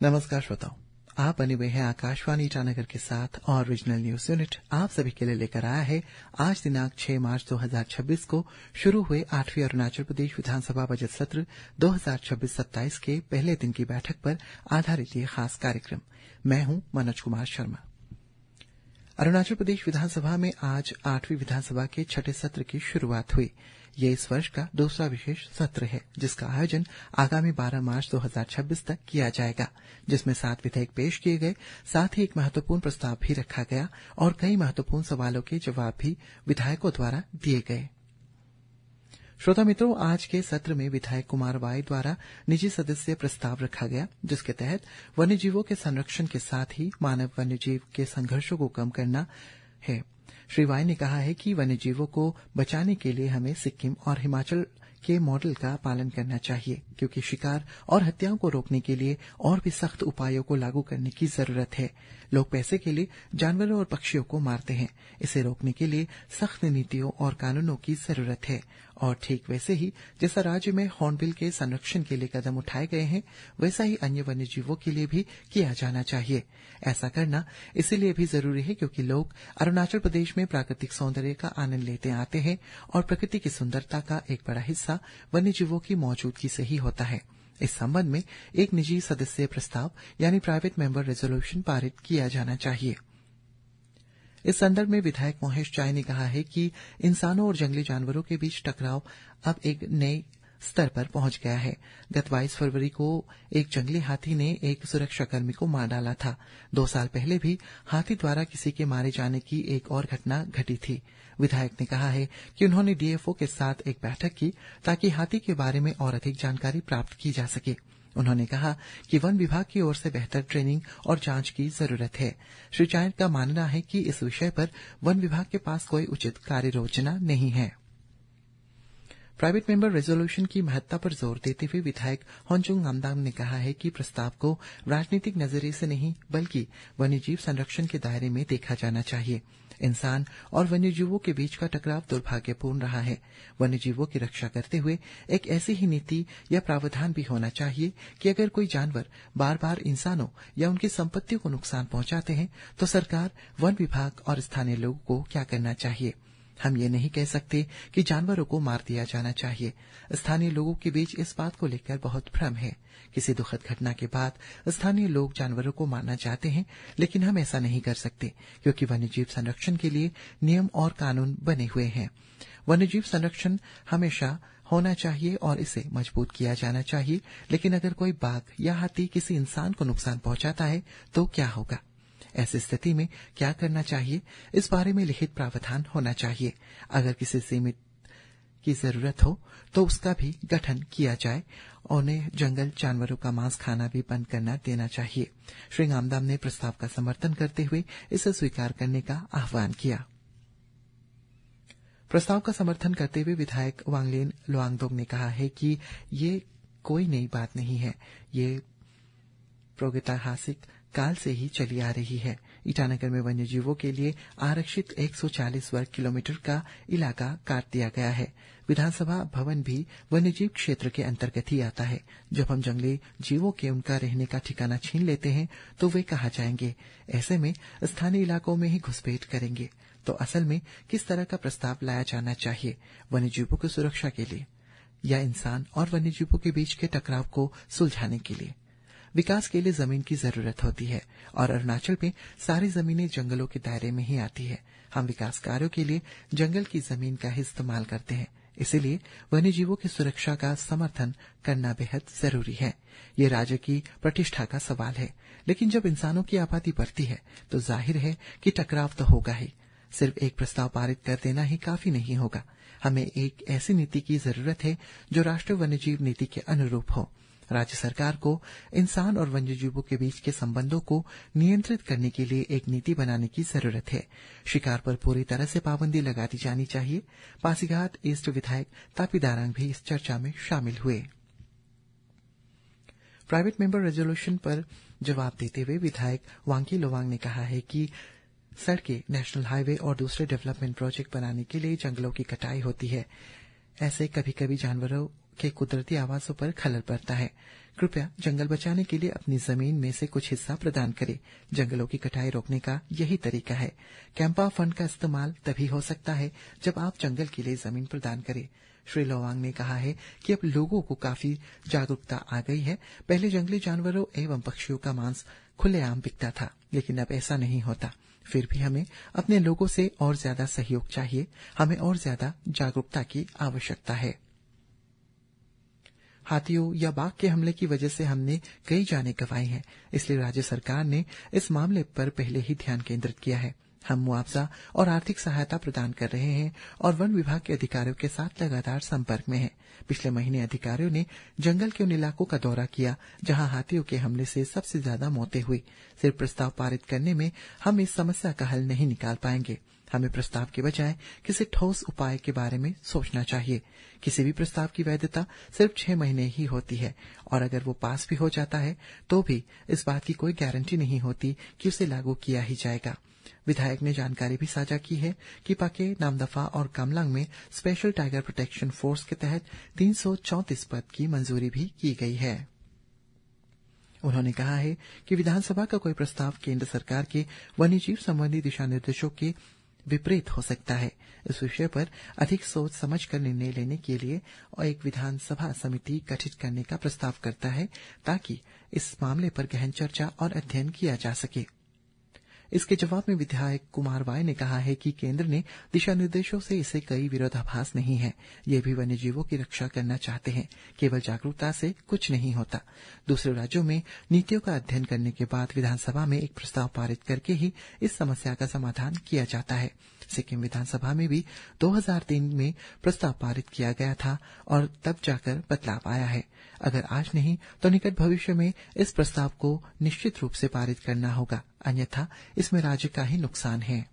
नमस्कार श्रोताओं, आप बने हुए हैं आकाशवाणी ईटानगर के साथ और रीजनल न्यूज यूनिट आप सभी के लिए लेकर आया है आज दिनांक 6 मार्च 2026 को शुरू हुए 8वीं अरुणाचल प्रदेश विधानसभा बजट सत्र 2026-27 के पहले दिन की बैठक पर आधारित ये खास कार्यक्रम। मैं हूं मनोज कुमार शर्मा। अरुणाचल प्रदेश विधानसभा में आज 8वीं विधानसभा के छठे सत्र की शुरुआत हुई। ये इस वर्ष का दूसरा विशेष सत्र है, जिसका आयोजन आगामी 12 मार्च 2026 तक किया जाएगा, जिसमें 7 विधेयक पेश किए गए। साथ ही एक महत्वपूर्ण प्रस्ताव भी रखा गया और कई महत्वपूर्ण सवालों के जवाब भी विधायकों द्वारा दिए गए। श्रोता मित्रों, आज के सत्र में विधायक कुमार वाई द्वारा निजी सदस्य प्रस्ताव रखा गया, जिसके तहत वन्यजीवों के संरक्षण के साथ ही मानव वन्यजीव के संघर्षों को कम करना है। श्री वाई ने कहा है कि वन्यजीवों को बचाने के लिए हमें सिक्किम और हिमाचल के मॉडल का पालन करना चाहिए, क्योंकि शिकार और हत्याओं को रोकने के लिए और भी सख्त उपायों को लागू करने की जरूरत है। लोग पैसे के लिए जानवरों और पक्षियों को मारते हैं। इसे रोकने के लिए सख्त नीतियों और कानूनों की जरूरत है। और ठीक वैसे ही जैसा राज्य में हॉर्नबिल के संरक्षण के लिए कदम उठाए गए हैं, वैसा ही अन्य वन्यजीवों के लिए भी किया जाना चाहिए। ऐसा करना इसीलिए भी जरूरी है क्योंकि लोग अरुणाचल प्रदेश में प्राकृतिक सौंदर्य का आनंद लेते आते हैं और प्रकृति की सुंदरता का एक बड़ा हिस्सा वन्यजीवों की मौजूदगी से ही होता है। इस संबंध में एक निजी सदस्य प्रस्ताव यानी प्राइवेट मेंबर रेजोल्यूशन पारित किया जाना चाहिए। इस संदर्भ में विधायक मोहेश चाई ने कहा है कि इंसानों और जंगली जानवरों के बीच टकराव अब एक नए स्तर पर पहुंच गया है। गत 22 फरवरी को एक जंगली हाथी ने एक सुरक्षाकर्मी को मार डाला था। 2 साल पहले भी हाथी द्वारा किसी के मारे जाने की एक और घटना घटी थी। विधायक ने कहा है कि उन्होंने डीएफओ के साथ एक बैठक की ताकि हाथी के बारे में और अधिक जानकारी प्राप्त की जा सके। उन्होंने कहा कि वन विभाग की ओर से बेहतर ट्रेनिंग और जांच की जरूरत है। श्री चाय का मानना है कि इस विषय पर वन विभाग के पास कोई उचित कार्य योजना नहीं है। प्राइवेट मेंबर रेजोल्यूशन की महत्ता पर जोर देते हुए विधायक होंचुंग नामदाम ने कहा है कि प्रस्ताव को राजनीतिक नजरिए से नहीं बल्कि वन्यजीव संरक्षण के दायरे में देखा जाना चाहिए। इंसान और वन्यजीवों के बीच का टकराव दुर्भाग्यपूर्ण रहा है। वन्यजीवों की रक्षा करते हुए एक ऐसी ही नीति या प्रावधान भी होना चाहिए कि अगर कोई जानवर बार बार इंसानों या उनकी संपत्ति को नुकसान पहुंचाते हैं तो सरकार, वन विभाग और स्थानीय लोगों को क्या करना चाहिए। हम ये नहीं कह सकते कि जानवरों को मार दिया जाना चाहिए। स्थानीय लोगों के बीच इस बात को लेकर बहुत भ्रम है। किसी दुखद घटना के बाद स्थानीय लोग जानवरों को मारना चाहते हैं, लेकिन हम ऐसा नहीं कर सकते क्योंकि वन्यजीव संरक्षण के लिए नियम और कानून बने हुए हैं। वन्यजीव संरक्षण हमेशा होना चाहिए और इसे मजबूत किया जाना चाहिए, लेकिन अगर कोई बाघ या हाथी किसी इंसान को नुकसान पहुंचाता है तो क्या होगा? ऐसी स्थिति में क्या करना चाहिए, इस बारे में लिखित प्रावधान होना चाहिए। अगर किसी सीमित की जरूरत हो तो उसका भी गठन किया जाए। उन्हें जंगल जानवरों का मांस खाना भी बंद करना देना चाहिए। श्री नामदाम ने प्रस्ताव का समर्थन करते हुए इसे स्वीकार करने का आह्वान किया। प्रस्ताव का समर्थन करते हुए विधायक वांगलेन लोआंगदोंग ने कहा है कि ये कोई नई बात नहीं है। ये प्रागैतिहासिक काल से ही चली आ रही है। ईटानगर में वन्यजीवों के लिए आरक्षित 140 वर्ग किलोमीटर का इलाका काट दिया गया है। विधानसभा भवन भी वन्यजीव क्षेत्र के अंतर्गत ही आता है। जब हम जंगली जीवों के उनका रहने का ठिकाना छीन लेते हैं तो वे कहाँ जाएंगे? ऐसे में स्थानीय इलाकों में ही घुसपैठ करेंगे। तो असल में किस तरह का प्रस्ताव लाया जाना चाहिए? वन्यजीवों की सुरक्षा के लिए या इंसान और वन्यजीवों के बीच के टकराव को सुलझाने के लिए? विकास के लिए जमीन की जरूरत होती है और अरुणाचल में सारी जमीनें जंगलों के दायरे में ही आती है। हम विकास कार्यों के लिए जंगल की जमीन का ही इस्तेमाल करते हैं। इसीलिए वन्यजीवों की सुरक्षा का समर्थन करना बेहद जरूरी है। ये राज्य की प्रतिष्ठा का सवाल है, लेकिन जब इंसानों की आबादी बढ़ती है तो जाहिर है कि टकराव तो होगा ही। सिर्फ एक प्रस्ताव पारित कर देना ही काफी नहीं होगा। हमें एक ऐसी नीति की जरूरत है जो राष्ट्रीय वन्यजीव नीति के अनुरूप हो। राज्य सरकार को इंसान और वन्यजीवों के बीच के संबंधों को नियंत्रित करने के लिए एक नीति बनाने की जरूरत है। शिकार पर पूरी तरह से पाबंदी लगा दी जानी चाहिए। पासीघाट ईस्ट विधायक तापी दारांग भी इस चर्चा में शामिल हुए। प्राइवेट मेंबर रेजोल्यूशन पर जवाब देते हुए विधायक वांकी लोवांग ने कहा है कि सड़कें, नेशनल हाईवे और दूसरे डेवलपमेंट प्रोजेक्ट बनाने के लिए जंगलों की कटाई होती है। ऐसे कभी कभी जानवरों के कुदरती आवासों पर खलल पड़ता है। कृपया जंगल बचाने के लिए अपनी जमीन में से कुछ हिस्सा प्रदान करें। जंगलों की कटाई रोकने का यही तरीका है। कैंपा फंड का इस्तेमाल तभी हो सकता है जब आप जंगल के लिए जमीन प्रदान करें। श्री लोवांग ने कहा है कि अब लोगों को काफी जागरूकता आ गई है। पहले जंगली जानवरों एवं पक्षियों का मांस खुलेआम बिकता था, लेकिन अब ऐसा नहीं होता। फिर भी हमें अपने लोगों से और ज्यादा सहयोग चाहिए। हमें और ज्यादा जागरूकता की आवश्यकता है। हाथियों या बाघ के हमले की वजह से हमने कई जानें गंवाई हैं, इसलिए राज्य सरकार ने इस मामले पर पहले ही ध्यान केंद्रित किया है। हम मुआवजा और आर्थिक सहायता प्रदान कर रहे हैं और वन विभाग के अधिकारियों के साथ लगातार संपर्क में हैं। पिछले महीने अधिकारियों ने जंगल के उन इलाकों का दौरा किया जहां हाथियों के हमले से सबसे ज्यादा मौतें हुई। सिर्फ प्रस्ताव पारित करने में हम इस समस्या का हल नहीं निकाल पाएंगे। हमें प्रस्ताव के बजाय किसी ठोस उपाय के बारे में सोचना चाहिए। किसी भी प्रस्ताव की वैधता सिर्फ 6 महीने ही होती है और अगर वो पास भी हो जाता है तो भी इस बात की कोई गारंटी नहीं होती कि उसे लागू किया ही जाएगा। विधायक ने जानकारी भी साझा की है कि पाके, नामदफा और कामलांग में स्पेशल टाइगर प्रोटेक्शन फोर्स के तहत 334 पद की मंजूरी भी की गई है। उन्होंने कहा है कि विधानसभा का कोई प्रस्ताव केंद्र सरकार के वन्यजीव संबंधी दिशा निर्देशों के विपरीत हो सकता है। इस विषय पर अधिक सोच समझ कर निर्णय लेने के लिए एक विधानसभा समिति गठित करने का प्रस्ताव करता है ताकि इस मामले पर गहन चर्चा और अध्ययन किया जा सके। इसके जवाब में विधायक कुमार वाई ने कहा है कि केंद्र ने दिशा निर्देशों से इसे कई विरोधाभास नहीं है। ये भी वन्यजीवों की रक्षा करना चाहते हैं। केवल जागरूकता से कुछ नहीं होता। दूसरे राज्यों में नीतियों का अध्ययन करने के बाद विधानसभा में एक प्रस्ताव पारित करके ही इस समस्या का समाधान किया जाता है। सिक्किम विधानसभा में भी 2003 में प्रस्ताव पारित किया गया था और तब जाकर बदलाव आया है। अगर आज नहीं तो निकट भविष्य में इस प्रस्ताव को निश्चित रूप से पारित करना होगा, अन्यथा इसमें राज्य का ही नुकसान है।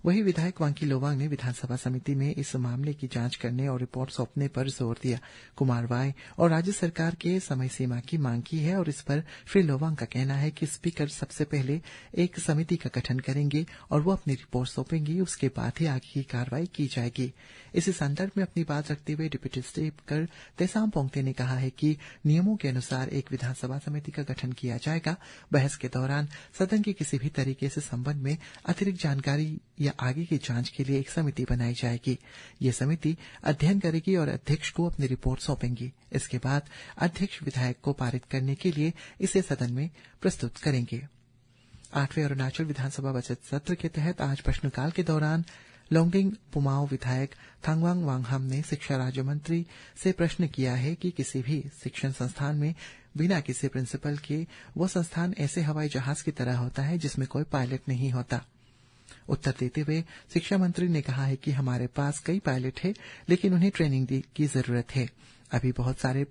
वहीं विधायक वांकी लोवांग ने विधानसभा समिति में इस मामले की जांच करने और रिपोर्ट सौंपने पर जोर दिया। कुमार वाई और राज्य सरकार के समय सीमा की मांग की है और इस पर श्री लोवांग का कहना है कि स्पीकर सबसे पहले एक समिति का गठन करेंगे और वो अपनी रिपोर्ट सौंपेंगी, उसके बाद ही आगे की कार्रवाई की जाएगी। इसी संदर्भ में अपनी बात रखते हुए डिप्टी स्पीकर तेसाम पोंगते ने कहा है कि नियमों के अनुसार एक विधानसभा समिति का गठन किया जाएगा। बहस के दौरान सदन के किसी भी तरीके से संबंध में अतिरिक्त जानकारी या आगे की जांच के लिए एक समिति बनाई जाएगी। ये समिति अध्ययन करेगी और अध्यक्ष को अपनी रिपोर्ट सौंपेंगी। इसके बाद अध्यक्ष विधायक को पारित करने के लिए इसे सदन में प्रस्तुत करेंगे। 8वें अरुणाचल विधानसभा बजट सत्र के तहत आज प्रश्नकाल के दौरान लोंगडिंग पुमाओ विधायक थांगवांग वांगहम ने शिक्षा राज्य मंत्री से प्रश्न किया है कि किसी भी शिक्षण संस्थान में बिना किसी प्रिंसिपल के वो संस्थान ऐसे हवाई जहाज की तरह होता है जिसमें कोई पायलट नहीं होता। उत्तर देते हुए शिक्षा मंत्री ने कहा है कि हमारे पास कई पायलट हैं, लेकिन उन्हें ट्रेनिंग की जरूरत है। अभी बहुत सारे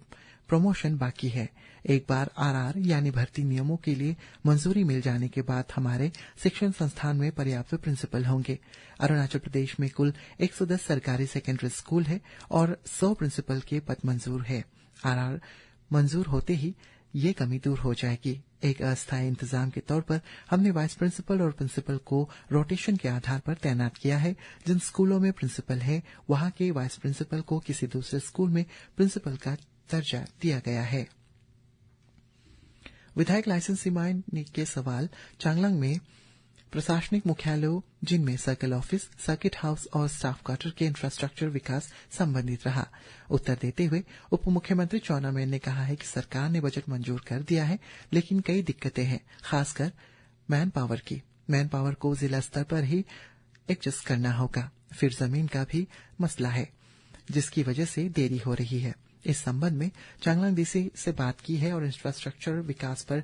प्रमोशन बाकी है। एक बार आरआर यानी भर्ती नियमों के लिए मंजूरी मिल जाने के बाद हमारे शिक्षण संस्थान में पर्याप्त प्रिंसिपल होंगे। अरुणाचल प्रदेश में कुल 110 सरकारी सेकेंडरी स्कूल है और 100 प्रिंसिपल के पद मंजूर है। आरआर मंजूर होते ही ये कमी दूर हो जाएगी। एक अस्थायी इंतजाम के तौर पर हमने वाइस प्रिंसिपल और प्रिंसिपल को रोटेशन के आधार पर तैनात किया है। जिन स्कूलों में प्रिंसिपल है वहां के वाइस प्रिंसिपल को किसी दूसरे स्कूल में प्रिंसिपल का दर्जा दिया गया है। विधायक लाइसेंस सिमाइन के सवाल चांगलांग में प्रशासनिक मुख्यालयों जिनमें सर्कल ऑफिस, सर्किट हाउस और स्टाफ क्वार्टर के इंफ्रास्ट्रक्चर विकास संबंधित रहा। उत्तर देते हुए उप मुख्यमंत्री चौना मेन ने कहा है कि सरकार ने बजट मंजूर कर दिया है, लेकिन कई दिक्कतें हैं, खासकर मैन पावर की। मैन पावर को जिला स्तर पर ही एडजस्ट करना होगा। फिर जमीन का भी मसला है जिसकी वजह से देरी हो रही है। इस संबंध में चांगलांग डीसी से बात की है और इंफ्रास्ट्रक्चर विकास पर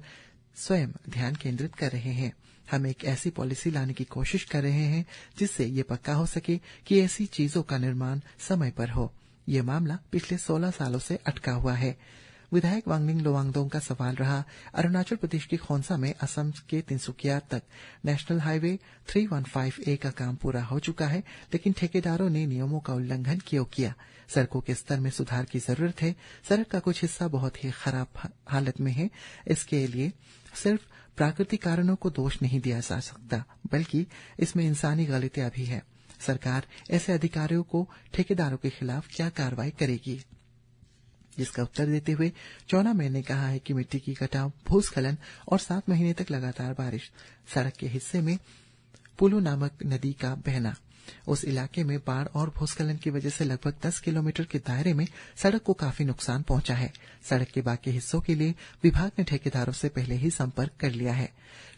स्वयं ध्यान केंद्रित कर रहे हैं। हम एक ऐसी पॉलिसी लाने की कोशिश कर रहे हैं जिससे ये पक्का हो सके कि ऐसी चीजों का निर्माण समय पर हो। ये मामला पिछले 16 सालों से अटका हुआ है। विधायक वांगनिंग लोवांगडोंग का सवाल रहा, अरुणाचल प्रदेश के खोंसा में असम के तिनसुकिया तक नेशनल हाईवे 315A का काम पूरा हो चुका है, लेकिन ठेकेदारों ने नियमों का उल्लंघन क्यों किया? सड़कों के स्तर में सुधार की जरूरत है। सड़क का कुछ हिस्सा बहुत ही खराब हालत में है। इसके लिए सिर्फ प्राकृतिक कारणों को दोष नहीं दिया जा सकता, बल्कि इसमें इंसानी गलतियां भी है। सरकार ऐसे अधिकारियों को ठेकेदारों के खिलाफ क्या कार्रवाई करेगी, जिसका उत्तर देते हुए चौना मैन ने कहा है कि मिट्टी की कटाव, भूस्खलन और 7 महीने तक लगातार बारिश, सड़क के हिस्से में पुलू नामक नदी का बहना, उस इलाके में बाढ़ और भूस्खलन की वजह से लगभग 10 किलोमीटर के दायरे में सड़क को काफी नुकसान पहुंचा है। सड़क के बाकी हिस्सों के लिए विभाग ने ठेकेदारों से पहले ही संपर्क कर लिया है।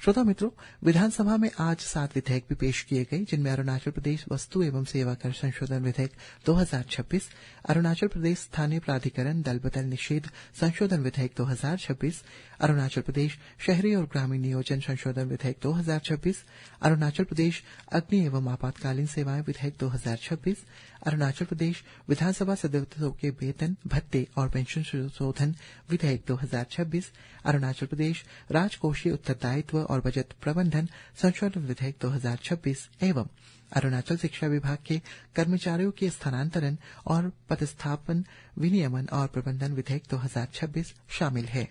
श्रोता मित्रों, विधानसभा में आज 7 विधेयक भी पेश किए गए, जिनमें अरुणाचल प्रदेश वस्तु एवं सेवा कर संशोधन विधेयक 2026, अरुणाचल प्रदेश स्थानीय प्राधिकरण दल बदल निषेध संशोधन विधेयक 2026, अरुणाचल प्रदेश शहरी और ग्रामीण नियोजन संशोधन विधेयक 2026, अरुणाचल प्रदेश अग्नि एवं आपातकालीन सेवाएं विधेयक 2026, अरुणाचल प्रदेश विधानसभा सदस्यों के वेतन, भत्ते और पेंशन संशोधन विधेयक 2026, अरुणाचल प्रदेश राजकोषीय उत्तरदायित्व और बजट प्रबंधन संशोधन विधेयक 2026 एवं अरुणाचल शिक्षा विभाग के कर्मचारियों के स्थानांतरण और पदस्थापन विनियमन और प्रबंधन विधेयक 2026 शामिल है।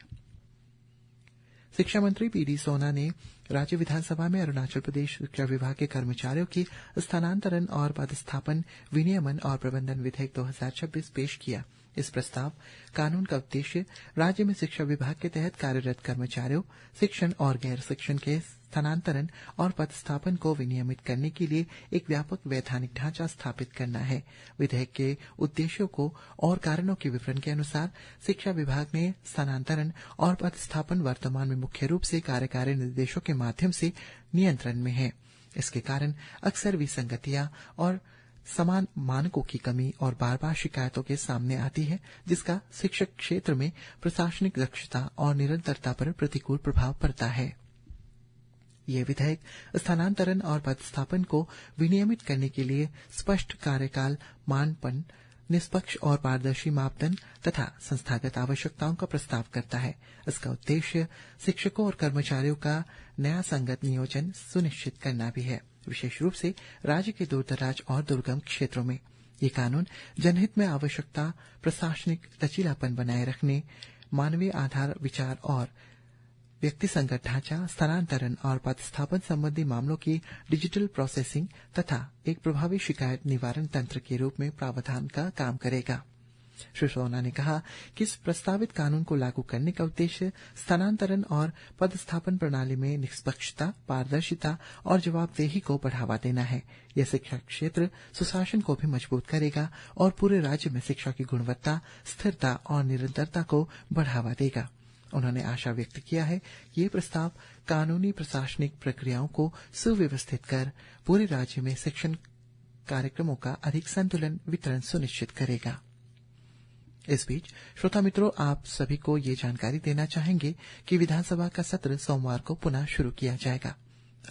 शिक्षा मंत्री पीडी सोना ने राज्य विधानसभा में अरुणाचल प्रदेश शिक्षा विभाग के कर्मचारियों की स्थानांतरण और पदस्थापन विनियमन और प्रबंधन विधेयक 2026 पेश किया। इस प्रस्ताव कानून का उद्देश्य राज्य में शिक्षा विभाग के तहत कार्यरत कर्मचारियों, शिक्षण और गैर शिक्षण के स्थानांतरण और पदस्थापन को विनियमित करने के लिए एक व्यापक वैधानिक ढांचा स्थापित करना है। विधेयक के उद्देश्यों को और कारणों के विवरण के अनुसार शिक्षा विभाग में स्थानांतरण और पदस्थापन वर्तमान में मुख्य रूप से कार्यकारी निर्देशों के माध्यम से नियंत्रण में है। इसके कारण अक्सर विसंगतियां और समान मानकों की कमी और बार बार शिकायतों के सामने आती है, जिसका शिक्षक क्षेत्र में प्रशासनिक दक्षता और निरंतरता पर प्रतिकूल प्रभाव पड़ता है। ये विधेयक स्थानांतरण और पदस्थापन को विनियमित करने के लिए स्पष्ट कार्यकाल, मानदंड, निष्पक्ष और पारदर्शी मापदंड तथा संस्थागत आवश्यकताओं का प्रस्ताव करता है। इसका उद्देश्य शिक्षकों और कर्मचारियों का न्याय संगत नियोजन सुनिश्चित करना भी है, विशेष रूप से राज्य के दूरदराज और दुर्गम क्षेत्रों में। ये कानून जनहित में आवश्यकता, प्रशासनिक लचीलापन बनाए रखने, मानवीय आधार विचार और व्यक्ति संगत ढांचा, स्थानांतरण और पदस्थापन संबंधी मामलों की डिजिटल प्रोसेसिंग तथा एक प्रभावी शिकायत निवारण तंत्र के रूप में प्रावधान का काम करेगा। श्री सोना ने कहा कि इस प्रस्तावित कानून को लागू करने का उद्देश्य स्थानांतरण और पदस्थापन प्रणाली में निष्पक्षता, पारदर्शिता और जवाबदेही को बढ़ावा देना है। यह शिक्षा क्षेत्र सुशासन को भी मजबूत करेगा और पूरे राज्य में शिक्षा की गुणवत्ता, स्थिरता और निरंतरता को बढ़ावा देगा। उन्होंने आशा व्यक्त किया है कि ये प्रस्ताव कानूनी प्रशासनिक प्रक्रियाओं को सुव्यवस्थित कर पूरे राज्य में शिक्षण कार्यक्रमों का अधिक संतुलन वितरण सुनिश्चित करेगा। इस बीच श्रोता मित्रों, आप सभी को ये जानकारी देना चाहेंगे कि विधानसभा का सत्र सोमवार को पुनः शुरू किया जाएगा।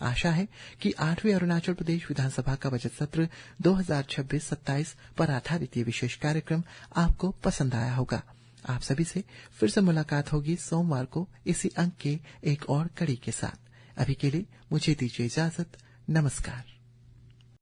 आशा है कि 8वीं अरुणाचल प्रदेश विधानसभा का बजट सत्र 2026-27 पर आधारित ये विशेष कार्यक्रम आपको पसंद आया होगा। आप सभी से फिर से मुलाकात होगी सोमवार को इसी अंक के एक और कड़ी के साथ। अभी के लिए मुझे दीजिए इजाजत। नमस्कार।